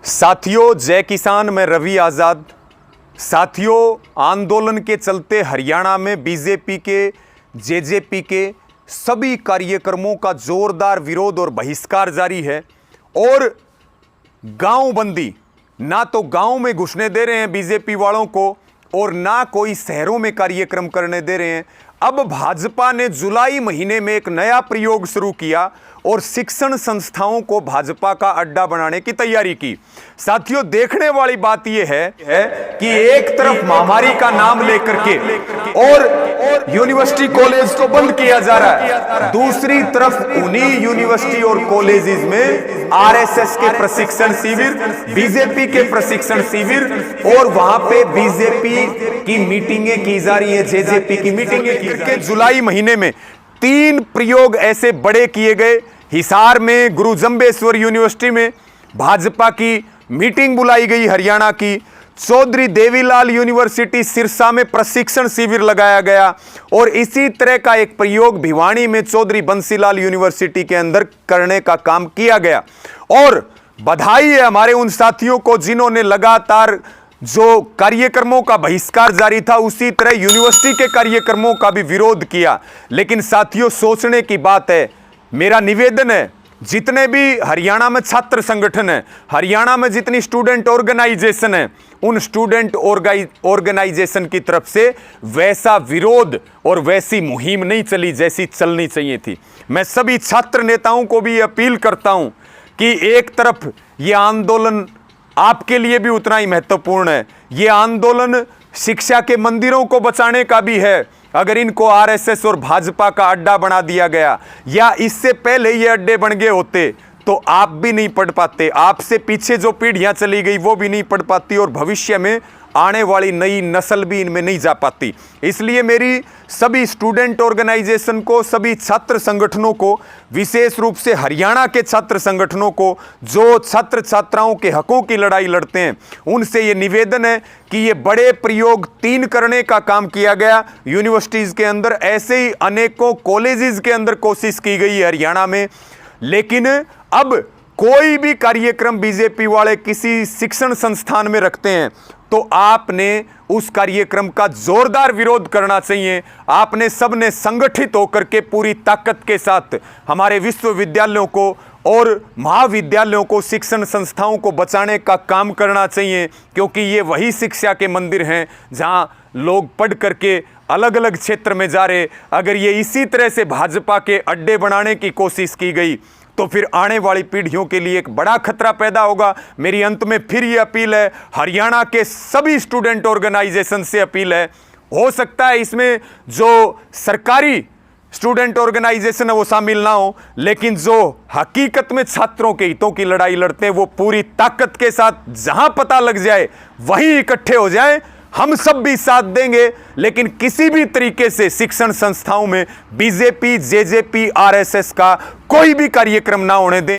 साथियों, जय किसान, मैं रवि आज़ाद। साथियों, आंदोलन के चलते हरियाणा में बीजेपी के, जेजेपी के सभी कार्यक्रमों का जोरदार विरोध और बहिष्कार जारी है। और गांव बंदी, ना तो गांव में घुसने दे रहे हैं बीजेपी वालों को और ना कोई शहरों में कार्यक्रम करने दे रहे हैं। अब भाजपा ने जुलाई महीने में एक नया प्रयोग शुरू किया और शिक्षण संस्थाओं को भाजपा का अड्डा बनाने की तैयारी की। साथियों, देखने वाली बात यह है कि एक तरफ महामारी का नाम लेकर के और यूनिवर्सिटी कॉलेज को बंद किया जा रहा है, दूसरी तरफ उन्हीं यूनिवर्सिटी और कॉलेजेस में आरएसएस के प्रशिक्षण शिविर, बीजेपी के प्रशिक्षण शिविर और वहां पे बीजेपी की मीटिंगें की जा रही है, जेजेपी की मीटिंगें करके जुलाई महीने में 3 प्रयोग ऐसे बड़े किए गए। हिसार में गुरु जंबेश्वर यूनिवर्सिटी में भाजपा की मीटिंग बुलाई गई हरियाणा की। चौधरी देवीलाल यूनिवर्सिटी सिरसा में प्रशिक्षण शिविर लगाया गया और इसी तरह का एक प्रयोग भिवानी में चौधरी बंसीलाल यूनिवर्सिटी के अंदर करने का काम किया गया। और बधाई है हमारे उन साथियों को जिन्होंने लगातार जो कार्यक्रमों का बहिष्कार जारी था उसी तरह यूनिवर्सिटी के कार्यक्रमों का भी विरोध किया। लेकिन साथियों, सोचने की बात है, मेरा निवेदन है, जितने भी हरियाणा में छात्र संगठन है, हरियाणा में जितनी स्टूडेंट ऑर्गेनाइजेशन है, उन स्टूडेंट ऑर्गेनाइजेशन की तरफ से वैसा विरोध और वैसी मुहिम नहीं चली जैसी चलनी चाहिए थी। मैं सभी छात्र नेताओं को भी अपील करता हूं कि एक तरफ यह आंदोलन आपके लिए भी उतना ही महत्वपूर्ण है। यह आंदोलन शिक्षा के मंदिरों को बचाने का भी है। अगर इनको आरएसएस और भाजपा का अड्डा बना दिया गया या इससे पहले ये अड्डे बन गए होते तो आप भी नहीं पढ़ पाते, आपसे पीछे जो पीढ़ियां चली गई वो भी नहीं पढ़ पाती और भविष्य में आने वाली नई नस्ल भी इनमें नहीं जा पाती। इसलिए मेरी सभी स्टूडेंट ऑर्गेनाइजेशन को, सभी छात्र संगठनों को, विशेष रूप से हरियाणा के छात्र संगठनों को जो छात्र छात्राओं के हकों की लड़ाई लड़ते हैं, उनसे ये निवेदन है कि ये बड़े प्रयोग 3 करने का काम किया गया यूनिवर्सिटीज़ के अंदर। ऐसे ही अनेकों कॉलेजेस के अंदर कोशिश की गई है हरियाणा में। लेकिन अब कोई भी कार्यक्रम बीजेपी वाले किसी शिक्षण संस्थान में रखते हैं तो आपने उस कार्यक्रम का जोरदार विरोध करना चाहिए। आपने सबने संगठित होकर के पूरी ताकत के साथ हमारे विश्वविद्यालयों को और महाविद्यालयों को, शिक्षण संस्थाओं को बचाने का काम करना चाहिए, क्योंकि ये वही शिक्षा के मंदिर हैं जहां लोग पढ़ करके अलग अलग क्षेत्र में जा रहे। अगर ये इसी तरह से भाजपा के अड्डे बनाने की कोशिश की गई तो फिर आने वाली पीढ़ियों के लिए एक बड़ा खतरा पैदा होगा। मेरी अंत में फिर ये अपील है, हरियाणा के सभी स्टूडेंट ऑर्गेनाइजेशन से अपील है, हो सकता है इसमें जो सरकारी स्टूडेंट ऑर्गेनाइजेशन है वो शामिल ना हो, लेकिन जो हकीकत में छात्रों के हितों की लड़ाई लड़ते हैं वो पूरी ताकत के साथ जहां पता लग जाए वहीं इकट्ठे हो जाएं। हम सब भी साथ देंगे, लेकिन किसी भी तरीके से शिक्षण संस्थाओं में बीजेपी, जेजेपी, आरएसएस का कोई भी कार्यक्रम ना होने दें।